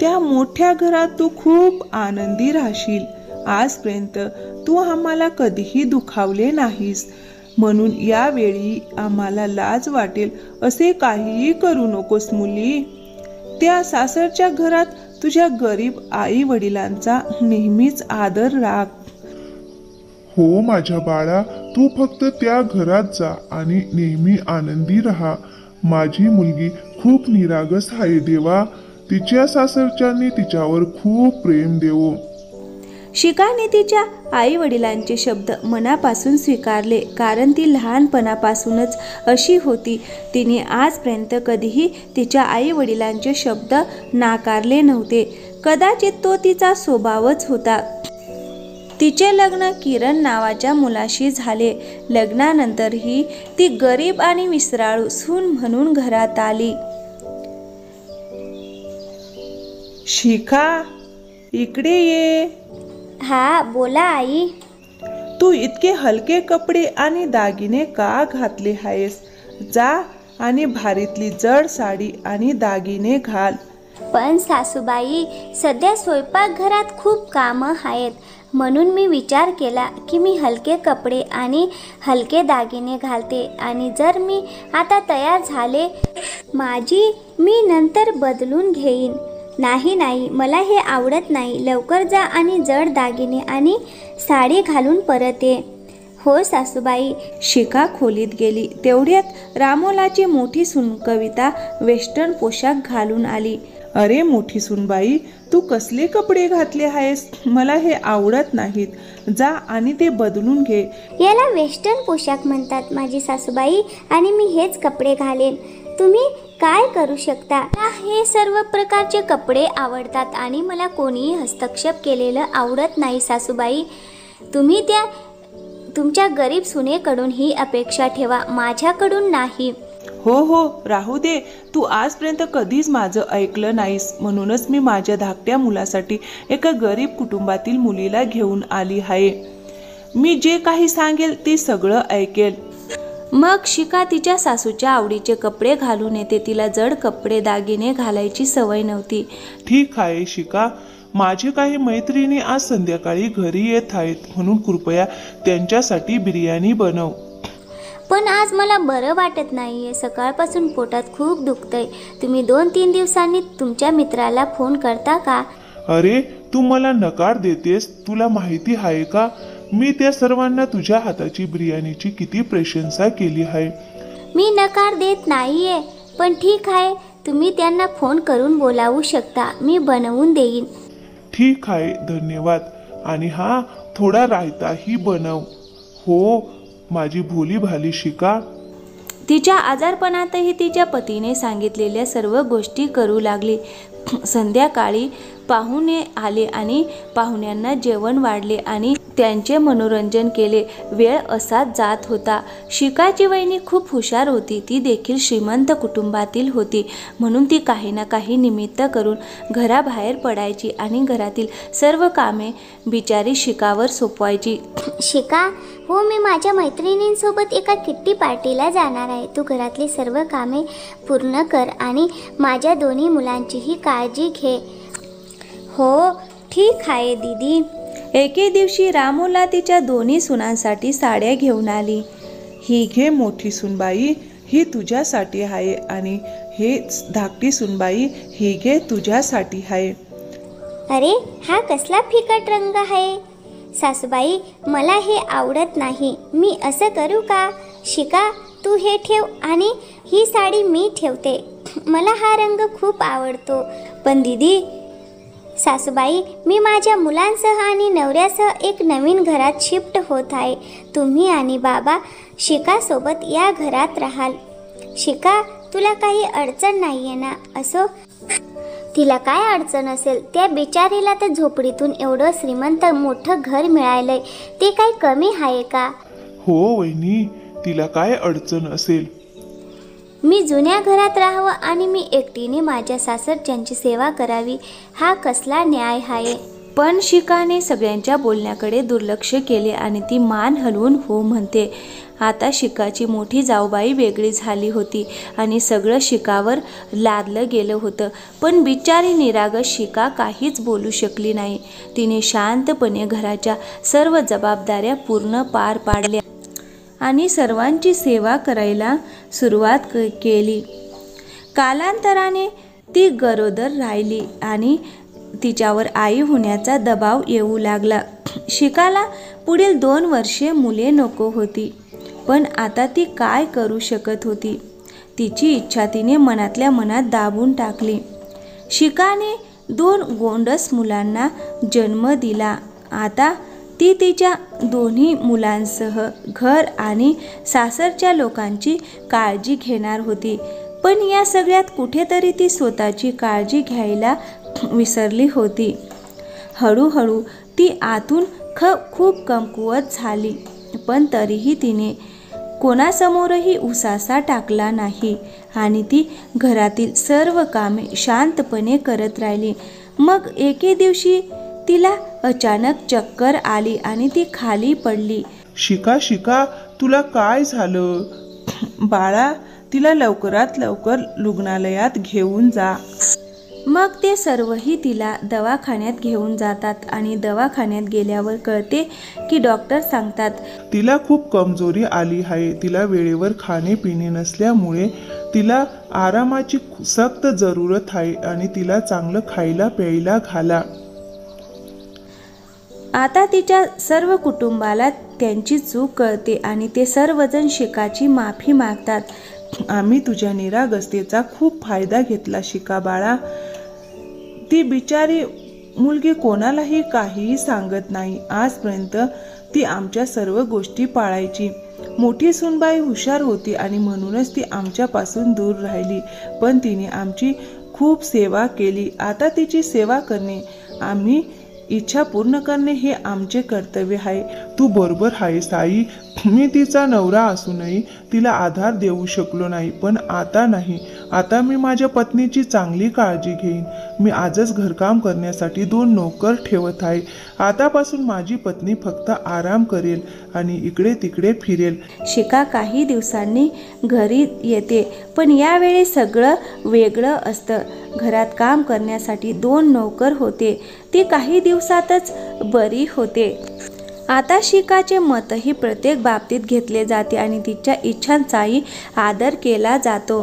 त्या मोठ्या घरात तू खूप आनंदी राहशील. आजपर्यंत तू आम्हाला कधीही दुखावले नाहीस, म्हणून यावेळी आम्हाला लाज वाटेल असे काहीही करू नकोस मुली. त्या सासरच्या घरात तुझ्या गरीब आई वडिलांचा नेहमीच आदर राख. हो माझ्या बाळा, तू फक्त त्या घरात जा आणि नेहमी आनंदी राहा. माझी मुलगी खूप निरागस आहे देवा. तिच्या सासरच्यांनी तिच्यावर खूप प्रेम देवो. शिखाने तिच्या आई वडिलांचे शब्द मनापासून स्वीकारले, कारण ती लहानपणापासूनच अशी होती. तिने आजपर्यंत कधीही तिच्या आई वडिलांचे शब्द नाकारले नव्हते. कदाचित तो तिचा स्वभावच होता. तिचे लग्न किरण नावाच्या मुलाशी झाले. लग्नानंतरही ती गरीब आणि विसराळू सून म्हणून घरात आली. शिखा, इकडे ये. हा बोला आई. तू इतके हलके कपडे आणि दागिने का घातले आहेस? जा आणि भारीतली जड साडी आणि दागिने घाल. पण सासूबाई, सध्या स्वयंपाकघरात खूप कामं आहेत, म्हणून मी विचार केला की मी हलके कपडे आणि हलके दागिने घालते, आणि जर मी आता तयार झाले मी नंतर बदलून घेईन. नाही, मला हे आवडत नाही. लवकर जा आणि जड दागिने आणि साडी घालून परत ये. हो सासूबाई. शिखा खोलीत गेली. तेवढ्यात रामोलाची मोठी सून कविता वेस्टर्न पोशाख घालून आली. अरे मोठी सूनबाई, तू कसले कपडे घातले आहेस? मला हे आवडत नाहीत. जा आणि ते बदलून घे. याला वेस्टर्न पोशाख म्हणतात माझी सासूबाई, आणि मी हेच कपडे घालेन. तुम्ही काय करू शकता? हे सर्व प्रकारचे कपडे आवडतात आणि मला कोणीही हस्तक्षेप केलेलं आवडत नाही सासूबाई. तुम्ही तुमच्या गरीब सुनेकडून ही अपेक्षा ठेवा, माझ्याकडून नाही. हो राहू दे. तू आजपर्यंत कधीच माझं ऐकलं नाहीस, म्हणूनच मी माझ्या धाकट्या मुलासाठी एका गरीब कुटुंबातील मुलीला घेऊन आली आहे. मी जे काही सांगेल ते सगळं ऐकेल. मग शिखा तिच्या सासूच्या आवडीचे कपडे घालून येते. तिला जड कपडे दागिने घालायची सवय नव्हती. ठीक आहे शिखा, माझे काही मैत्रिणी आज संध्याकाळी घरी येत आहेत, म्हणून कृपया त्यांच्यासाठी बिर्याणी बनव. पण आज मला बरं वाटत नाहीये. सकाळपासून पोटात खूप दुखतंय. तुम्ही 2-3 दिवसांनी तुमच्या मित्राला फोन करता का? अरे तू मला नकार देतेस. तुला माहिती आहे का, मी त्या सर्वांना तुझ्या हाताची बिर्याणीची किती प्रशंसा केली आहे. मी नकार देत नाहीये, पण ठीक आहे, तुम्ही त्यांना फोन करून बोलावू शकता. मी बनवून देईन. ठीक आहे, धन्यवाद. आणि हा, थोडा रायताही बनव. हो माझी भोली भाली शिखा. तिच्या आजारपणातही तिच्या पतीने सांगितलेल्या सर्व गोष्टी करू लागली. संध्याकाळी पाहुणे आले आणि पाहुण्यांना जेवण वाढले आणि त्यांचे मनोरंजन केले. वेळ असाच जात होता. शिखाची वहिनी खूप हुशार होती. ती देखील श्रीमंत कुटुंबातील होती, म्हणून ती काही ना काही निमित्त करून घराबाहेर पडायची आणि घरातील सर्व कामे बिचारी शिखावर सोपवायची. शिखा, हो मी माझ्या मैत्रिणींसोबत एका किट्टी पार्टीला जाणार आहे. तू घरातली सर्व कामे पूर्ण कर आणि माझ्या दोन्ही मुलांचीही काळजी घे. हो ठीक आहे दीदी. एके दिवशी रामोला तिच्या दोन्ही सुनांसाठी साड्या घेऊन आली. ही घे मोठी सुनबाई, ही तुझ्यासाठी आहे, आणि हे धाकटी सुनबाई, ही घे तुझ्यासाठी आहे. अरे हा कसला फिकट रंग आहे सासूबाई, मला हे आवडत नाही. मी असं करू का? शिखा, तू हे ठेव आणि ही साडी मी ठेवते. मला हा रंग खूप आवडतो. पण दीदी, सासूबाई, मी माझ्या मुलांसह आणि नवऱ्यासह एक नवीन घरात शिफ्ट होत आहे. तुम्ही आणि बाबा शिखासोबत या घरात राहाल. शिखा, तुला काही अडचण नाहीये ना? असो, तिला काय अडचण असेल? त्या बिचारीला तर झोपडीतून एवढं श्रीमंत मोठं घर मिळालंय, ते काही कमी आहे का? हो वहिनी, तिला काय अडचण असेल? मी जुन्या घरात राहावं आणि मी एकटीने माझ्या सासरच्यांची सेवा करावी, हा कसला न्याय आहे? पण शिकाने सगळ्यांच्या बोलण्याकडे दुर्लक्ष केले आणि ती मान हलवून हो म्हणते. आता शिकाची मोठी जाऊबाई वेगळी झाली होती आणि सगळं शिकावर लादलं गेलं होतं. पण बिचारी निरागस शिका काहीच बोलू शकली नाही. तिने शांतपणे घराच्या सर्व जबाबदाऱ्या पूर्ण पार पाडल्या आणि सर्वांची सेवा करायला सुरुवात केली. कालांतराने ती गरोदर राहिली आणि तिच्यावर आई होण्याचा दबाव येऊ लागला. शिकाला पुढील 2 वर्षे मुले नको होती, पण आता ती काय करू शकत होती? तिची इच्छा तिने मनातल्या मनात दाबून टाकली. शिकाने 2 गोंडस मुलांना जन्म दिला. आता ती तिच्या दोन्ही मुलांसह घर आणि सासरच्या लोकांची काळजी घेणार होती. पण या सगळ्यात कुठेतरी ती स्वतःची काळजी घ्यायला विसरली होती. हळूहळू ती आतून खूप कमकुवत झाली, पण तरीही तिने कोणासमोरही उसासा टाकला नाही आणि ती घरातील सर्व कामे शांतपणे करत राहिली. मग एके दिवशी तिला अचानक चक्कर आली आणि ती खाली पडली. शिका तुला काय झालं? बाळा, तिला लवकरात लवकर रुग्णालयात घेऊन जा. मग ते सर्वही तिला दवाखान्यात घेऊन जातात आणि दवाखान्यात गेल्यावर कळते की डॉक्टर सांगतात तिला खूप कमजोरी आली आहे. तिला वेळेवर खाणे पिणे नसल्यामुळे तिला आरामाची सक्त जरूरत आहे आणि तिला चांगलं खायला प्यायला घाला. आता तिच्या सर्व कुटुंबाला त्यांची चूक कळते आणि ते सर्वजण शिकाची माफी मागतात. आम्ही तुझ्या निरागसतेचा खूप फायदा घेतला शिका बाळा. ती बिचारी मुलगी कोणालाही काहीही सांगत नाही. आजपर्यंत ती आमच्या सर्व गोष्टी पाळायची. मोठी सूनबाई हुशार होती आणि म्हणूनच ती आमच्यापासून दूर राहिली. पण तिने आमची खूप सेवा केली. आता तिची सेवा करणे, आम्ही इच्छा पूर्ण करणे हे आमचे कर्तव्य आहे. तू बरोबर आहेस आई. मी तिचा नवरा असूनही तिला आधार देऊ शकलो नाही, पण आता नाही. आता मी माझ्या पत्नीची चांगली काळजी घेईन. मी आजच घरकाम करण्यासाठी 2 नोकर ठेवत आहे. आतापासून माझी पत्नी फक्त आराम करेल आणि इकडे तिकडे फिरेल. शिका काही दिवसांनी घरी येते, पण यावेळी सगळं वेगळं असतं. घरात काम करण्यासाठी 2 नोकर होते. ती काही दिवसातच बरी होते. आता शिकाचे मतही प्रत्येक बाबतीत घेतले जाते आणि तिच्या इच्छांचाही आदर केला जातो.